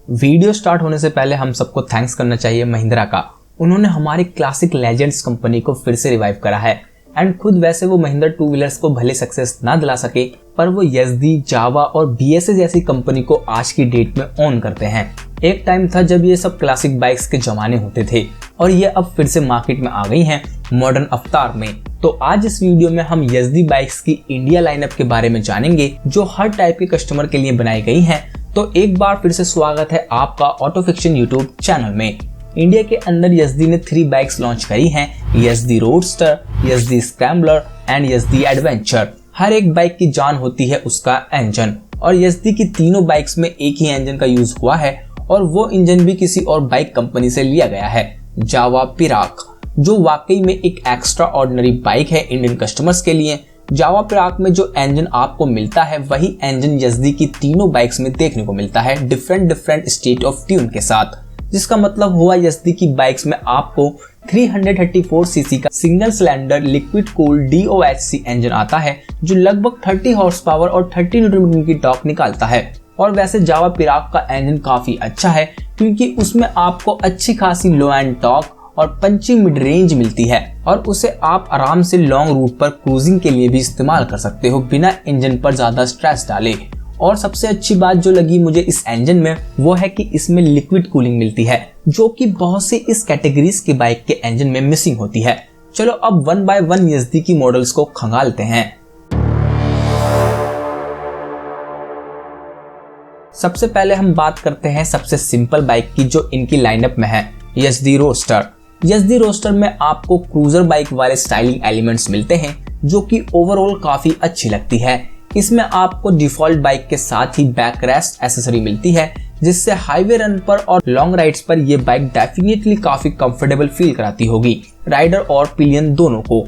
Video start होने से पहले हम सबको थैंक्स करना चाहिए महिंद्रा का। उन्होंने हमारी क्लासिक लेजेंड्स कंपनी को फिर से रिवाइव करा है। एंड खुद वैसे वो महिंद्रा टू व्हीलर्स को भले सक्सेस ना दिला सके, पर वो यज़दी, जावा और BSA जैसी कंपनी को आज की डेट में ओन करते हैं। एक टाइम था जब ये सब क्लासिक बाइक्स के जमाने होते थे और ये अब फिर से मार्केट में आ गई हैं मॉडर्न अवतार में। तो आज इस वीडियो में हम यज़दी बाइक्स की इंडिया लाइनअप के बारे में जानेंगे जो हर टाइप के कस्टमर के लिए बनाई गई हैं। तो एक बार फिर से स्वागत है आपका ऑटो फिक्शन यूट्यूब चैनल में। इंडिया के अंदर यज़दी ने 3 बाइक्स लॉन्च करी हैं, Yezdi roadster, Yezdi scrambler and Yezdi adventure. हर एक बाइक की जान होती है उसका इंजन और यज़दी की तीनों बाइक्स में एक ही इंजन का यूज हुआ है और वो इंजन भी किसी और बाइक कंपनी से लिया गया है, जावा पिराक, जो वाकई में एक एक्स्ट्रा ऑर्डिनरी बाइक है इंडियन कस्टमर्स के लिए। जावा पिराक में जो इंजन आपको मिलता है वही इंजन यज़दी की तीनों बाइक्स में देखने को मिलता है, डिफरेंट स्टेट ऑफ ट्यून के साथ। जिसका मतलब हुआ यज़दी की बाइक्स में आपको 334 सीसी का single cylinder liquid cooled DOHC engine आता है जो लगभग 30 हॉर्स पावर और 30 न्यूटन मीटर की टॉर्क निकालता है। और वैसे जावा पिराक का इंजन काफी अच्छा है क्योंकि उसमें आपको अच्छी खासी लो एंड टॉर्क और पंची मिड रेंज मिलती है और उसे आप आराम से लॉन्ग रूट पर क्रूजिंग के लिए भी इस्तेमाल कर सकते हो बिना इंजन पर ज्यादा स्ट्रेस डाले। और सबसे अच्छी बात जो लगी मुझे इस इंजन में वो है कि इसमें लिक्विड कूलिंग मिलती है जो कि बहुत से इस कैटेगरीज के बाइक के इंजन में मिसिंग होती है। चलो अब 1 बाय 1 यज़दी की मॉडल्स को खंगालते हैं। सबसे पहले हम बात करते हैं सबसे सिंपल बाइक की जो इनकी लाइनअप में है, यज़दी रोडस्टर। यज़दी रोडस्टर में आपको क्रूजर बाइक वाले स्टाइलिंग एलिमेंट्स मिलते हैं जो कि ओवरऑल काफी अच्छी लगती है। इसमें आपको डिफॉल्ट बाइक के साथ ही बैक रेस्ट एसेसरी मिलती है जिससे हाईवे रन पर और लॉन्ग राइड्स पर ये बाइक डेफिनेटली काफी कंफर्टेबल फील कराती होगी राइडर और पिलियन दोनों को।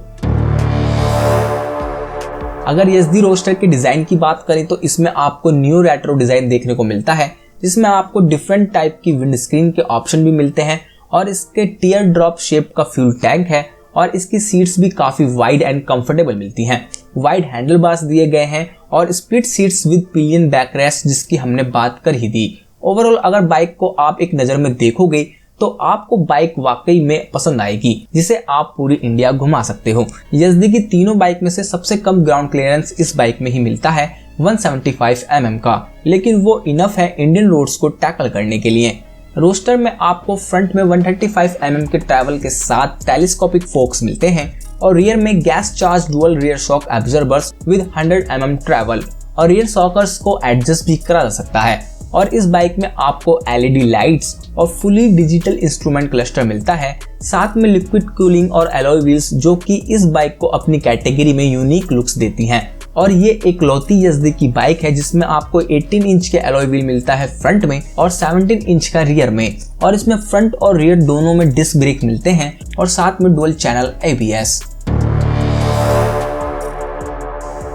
अगर यज़दी रोडस्टर के डिजाइन की बात करें तो इसमें आपको न्यू रेट्रो डिजाइन देखने को मिलता है जिसमें आपको डिफरेंट टाइप की विंडस्क्रीन के ऑप्शन भी मिलते हैं और इसके टीयर ड्रॉप शेप का फ्यूल टैंक है और इसकी सीट्स भी काफी वाइड एंड कंफर्टेबल मिलती हैं। वाइड हैंडल बार्स दिए गए हैं और split seats with pillion back rest जिसकी हमने बात कर ही दी। ओवरऑल अगर बाइक को आप एक नजर में देखोगे तो आपको बाइक वाकई में पसंद आएगी जिसे आप पूरी इंडिया घुमा सकते हो। यज़दी की तीनों बाइक में से सबसे कम ग्राउंड क्लियरेंस इस बाइक में ही मिलता है 175 mm का, लेकिन वो इनफ है इंडियन रोड्स को टैकल करने के लिए। रोडस्टर में आपको फ्रंट में 135 mm के ट्रैवल के साथ टेलीस्कोपिक फोक्स मिलते हैं और रियर में gas charge dual rear shock absorbers with 100 mm travel और रियर शॉकर्स को एडजस्ट भी करा जा सकता है। और इस बाइक में आपको LED लाइट्स और फुली डिजिटल इंस्ट्रूमेंट क्लस्टर मिलता है, साथ में लिक्विड कूलिंग और एलॉय व्हील्स जो कि इस बाइक को अपनी कैटेगरी में यूनिक लुक्स देती हैं। और ये एक लौती यज़दी की बाइक है जिसमें आपको 18 इंच के एलॉय व्हील मिलता है फ्रंट में और 17 इंच का रियर में और इसमें फ्रंट और रियर दोनों में डिस्क ब्रेक मिलते हैं और साथ में डुअल चैनल ABS।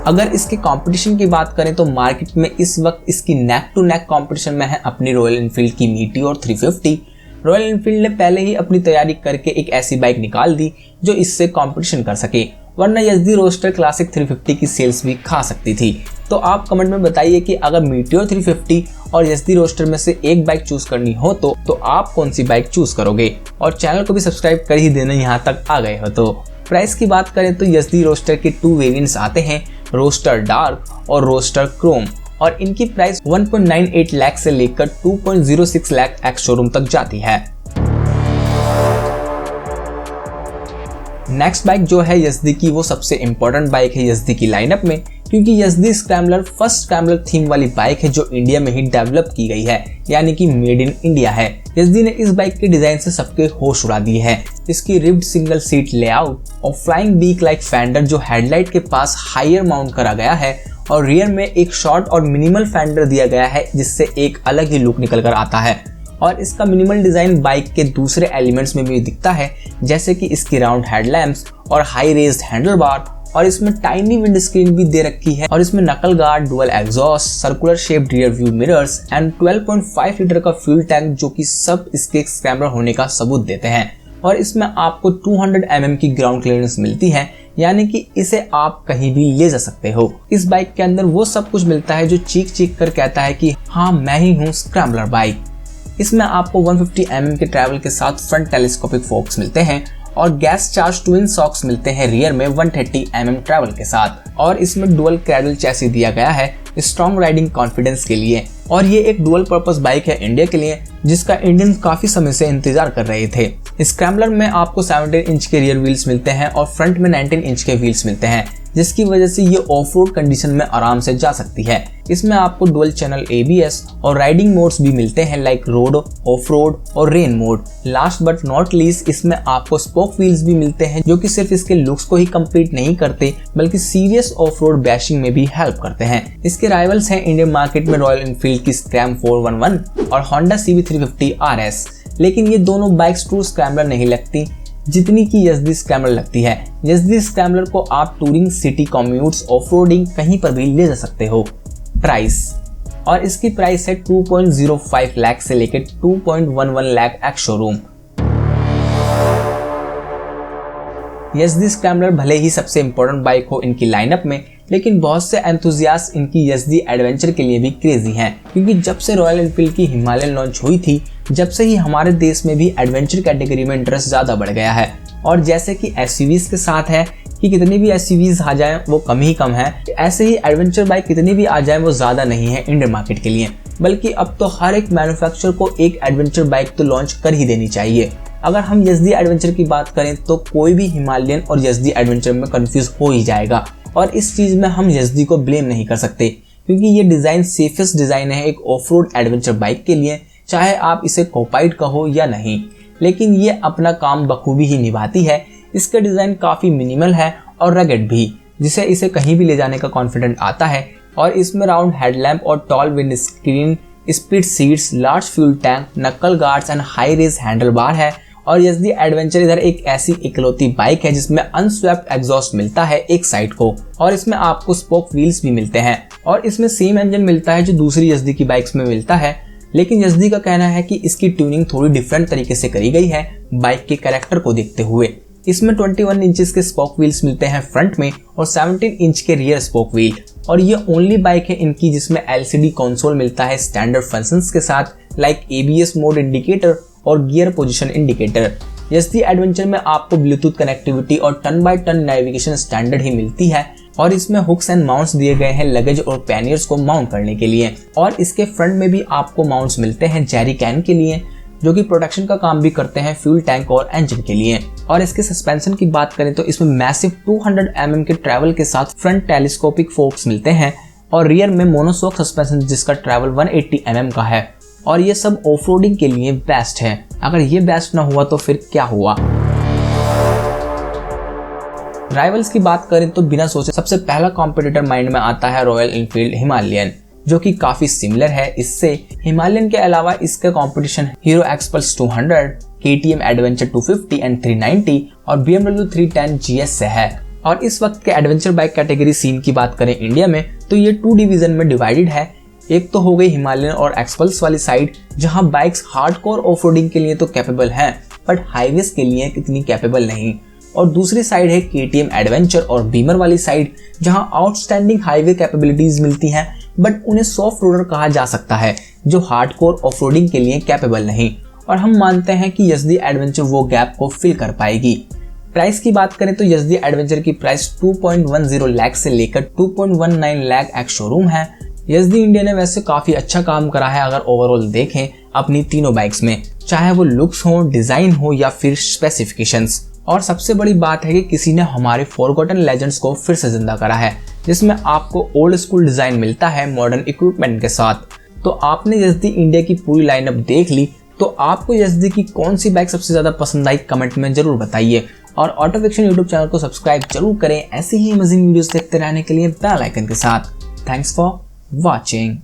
अगर इसके कंपटीशन की बात करें तो मार्केट में इस वक्त इसकी नेक टू नेक कंपटीशन में है अपनी रॉयल एनफील्ड की मीटियोर 350। रॉयल एनफील्ड ने पहले ही अपनी तैयारी करके एक ऐसी बाइक निकाल दी जो इससे कंपटीशन कर सके, वरना यज़दी रोडस्टर क्लासिक 350 की सेल्स भी खा सकती थी। तो आप कमेंट में बताइए कि अगर मीटियोर 350 और यज़दी रोडस्टर में से एक बाइक चूज करनी हो तो आप कौन सी बाइक चूज करोगे। और चैनल को भी सब्सक्राइब कर ही देना यहाँ तक आ गए हो तो। प्राइस की बात करें तो यज़दी रोडस्टर के 2 वेरिएंट्स आते हैं, रोडस्टर डार्क और रोडस्टर क्रोम, और इनकी प्राइस 1.98 लाख से लेकर 2.06 लाख एक्स शोरूम तक जाती है। नेक्स्ट बाइक जो है यज़दी की वो सबसे इंपॉर्टेंट बाइक है यज़दी की लाइनअप में क्योंकि Yezdi scrambler first scrambler theme वाली बाइक है जो इंडिया में ही डेवलप की गई है, यानी कि मेड इन इंडिया है। यज़दी ने इस बाइक के डिजाइन से सबके होश उड़ा दिए हैं। इसकी रिब्ड सिंगल सीट लेआउट और फ्लाइंग बीक लाइक फेंडर जो हेडलाइट के पास हायर माउंट करा गया है और रियर में एक शॉर्ट और मिनिमल फेंडर दिया गया है जिससे एक अलग ही लुक निकल कर आता है। और इसका मिनिमल डिजाइन बाइक के दूसरे एलिमेंट्स में भी दिखता है जैसे कि इसकी राउंड हेडलैम्प्स और हाई रेज्ड हैंडल बार और इसमें टाइनी विंड स्क्रीन भी दे रखी है और इसमें नकल guard, dual exhaust, circular shaped rear view mirrors and 12.5 litre का फ्यूल टैंक जो कि सब इसके स्क्रैम्बलर होने का सबूत देते हैं। और इसमें आपको 200 mm की ग्राउंड क्लियरेंस मिलती है, यानी कि इसे आप कहीं भी ले जा सकते हो। इस बाइक के अंदर वो सब कुछ मिलता है जो चीख चीख कर कहता है कि हाँ मैं ही हूँ स्क्रैम्बलर बाइक। इसमें आपको 150 mm के ट्रैवल के साथ फ्रंट टेलीस्कोपिक फोक्स मिलते हैं और गैस चार्ज ट्विन शॉक्स मिलते हैं रियर में 130 mm ट्रैवल के साथ। और इसमें डुअल क्रैडल चैसी दिया गया है स्ट्रॉन्ग राइडिंग कॉन्फिडेंस के लिए। और ये एक डुअल पर्पस बाइक है इंडिया के लिए, जिसका इंडियन काफी समय से इंतजार कर रहे थे। स्क्रैम्बलर में आपको 17 इंच के रियर व्हील्स मिलते हैं और फ्रंट में 19 इंच के व्हील्स मिलते हैं, जिसकी वजह से ये ऑफ रोड कंडीशन में आराम से जा सकती है। इसमें आपको डुअल चैनल ABS और राइडिंग मोड्स भी मिलते हैं लाइक रोड, ऑफ रोड और rain mode. Last but not least इसमें आपको स्पोक व्हील्स भी मिलते हैं, जो कि सिर्फ इसके लुक्स को ही कंप्लीट नहीं करते बल्कि सीरियस ऑफ रोड बैशिंग में भी हेल्प करते हैं। इसके राइवल्स हैं इंडियन मार्केट में रॉयल एनफील्ड की स्क्रैम 411 और होंडा CB350 RS। लेकिन ये दोनों बाइक्स ट्रू स्क्रैम्बलर नहीं लगती जितनी की YZD स्क्रैम्बलर लगती है। YZD स्क्रैम्बलर को आप touring, city commutes, off roading कहीं पर भी ले जा सकते हो। प्राइस, और इसकी प्राइस है 2.05 लाख से लेकर 2.11 lakh ex showroom. YZD scrambler भले ही सबसे इम्पोर्टेंट बाइक हो इनकी लाइनअप में, लेकिन बहुत से एंथुजियास्ट इनकी YZD एडवेंचर के लिए भी क्रेजी हैं, क्योंकि जब से रॉयल एनफील्ड की हिमालयन लॉन्च हुई थी, जब से ही हमारे देश में भी एडवेंचर कैटेगरी में इंटरेस्ट ज़्यादा बढ़ गया है। और जैसे कि SUVs के साथ है कि कितनी भी SUVs आ जाएं वो कम ही कम है, ऐसे ही एडवेंचर बाइक कितनी भी आ जाएं वो ज़्यादा नहीं है इंडियन मार्केट के लिए, बल्कि अब तो हर एक मैन्युफैक्चरर को एक एडवेंचर बाइक तो लॉन्च कर ही देनी चाहिए। अगर हम YZD एडवेंचर की बात करें तो कोई भी हिमालयन और YZD एडवेंचर में कंफ्यूज हो ही जाएगा, और इस चीज़ में हम YZD को ब्लेम नहीं कर सकते, क्योंकि ये डिज़ाइन सेफेस्ट डिज़ाइन है एक ऑफ रोड एडवेंचर बाइक के लिए, चाहे आप इसे कॉपाइड कहो या नहीं, लेकिन ये अपना काम बखूबी ही निभाती है। इसका डिज़ाइन काफ़ी मिनिमल है और रगेड भी, जिसे इसे कहीं भी ले जाने का कॉन्फिडेंट आता है। और इसमें राउंड हेडलैम्प और tall windscreen, split seats, large fuel tank, knuckle guards and high rise handle bar है। और YZD एडवेंचर इधर एक ऐसी इकलौती बाइक है जिसमें अनस्वेप्ट एग्जॉस्ट मिलता है एक साइड को, और इसमें आपको स्पोक व्हील्स भी मिलते हैं, और इसमें सेम इंजन मिलता है जो दूसरी YZD की बाइक्स में मिलता है। लेकिन YZD का कहना है कि इसकी ट्यूनिंग थोड़ी डिफरेंट तरीके से करी गई है बाइक के कैरेक्टर को देखते हुए। इसमें 21 इंचेस के स्पोक व्हील्स मिलते हैं फ्रंट में और 17 इंच के रियर स्पोक व्हील, और ये ओनली बाइक है इनकी जिसमें LCD कंसोल मिलता है स्टैंडर्ड फंक्शंस के साथ लाइक ABS मोड इंडिकेटर और gear position indicator. YZD adventure में आपको ब्लूटूथ कनेक्टिविटी और turn by turn navigation standard ही मिलती है, और इसमें हुक्स एंड माउंट्स दिए गए हैं लगेज और पैनियर्स को माउंट करने के लिए। और इसके फ्रंट में भी आपको माउंट्स मिलते हैं जेरी कैन के लिए, जो कि प्रोटेक्शन का काम भी करते हैं फ्यूल टैंक और इंजन के लिए। और इसके सस्पेंशन की बात करें तो इसमें मैसिव 200 mm के ट्रैवल के साथ फ्रंट टेलीस्कोपिक फोक्स मिलते हैं और रियर में मोनोशॉक सस्पेंशन जिसका ट्रैवल 180 mm का है। और ये सब ऑफ रोडिंग के लिए बेस्ट है। अगर ये बेस्ट ना हुआ तो फिर क्या हुआ। राइवल्स की बात करें तो बिना सोचे सबसे पहला कॉम्पिटिटर माइंड में आता है रॉयल एनफील्ड हिमालयन, जो कि काफी सिमिलर है इससे। हिमालयन के अलावा इसका competition hero XPulse 200, KTM adventure 250 and 390 और BMW 310 GS से है। और इस वक्त के एडवेंचर बाइक कैटेगरी सीन की बात करें इंडिया में तो ये 2 डिवीजन में डिवाइडेड है। एक तो हो गई हिमालयन और एक्सपल्स वाली साइड, जहां बाइक्स हार्डकोर ऑफरोडिंग के लिए तो कैपेबल हैं बट हाईवेज के लिए इतनी कैपेबल नहीं। और दूसरी साइड है KTM एडवेंचर और बीमर वाली साइड, जहां आउटस्टैंडिंग हाईवे कैपेबिलिटीज मिलती हैं बट उन्हें सॉफ्ट रोडर कहा जा सकता है जो हार्डकोर ऑफरोडिंग के लिए कैपेबल नहीं। और हम मानते हैं कि YZD एडवेंचर वो गैप को फिल कर पाएगी। प्राइस की बात करें तो YZD एडवेंचर की प्राइस 2.10 लाख से लेकर 2.19 लाख एक्स शोरूम है। YZD इंडिया ने वैसे काफी अच्छा काम करा है अगर ओवरऑल देखें अपनी तीनों बाइक्स में, चाहे वो लुक्स हो, डिजाइन हो या फिर स्पेसिफिकेशंस। और सबसे बड़ी बात है कि किसी ने हमारे फॉरगॉटन लेजेंड्स को फिर से जिंदा करा है, जिसमें आपको ओल्ड स्कूल डिजाइन मिलता है मॉडर्न इक्विपमेंट के साथ। तो आपने YZD इंडिया की पूरी लाइनअप देख ली, तो आपको YZD की कौन सी बाइक सबसे ज्यादा पसंद आई कमेंट में जरूर बताइए। और ऑटो फिक्शन यूट्यूब चैनल को सब्सक्राइब जरूर करें ऐसे ही अमेजिंग वीडियोस देखते रहने के लिए बेल आइकन के साथ। Thanks for watching।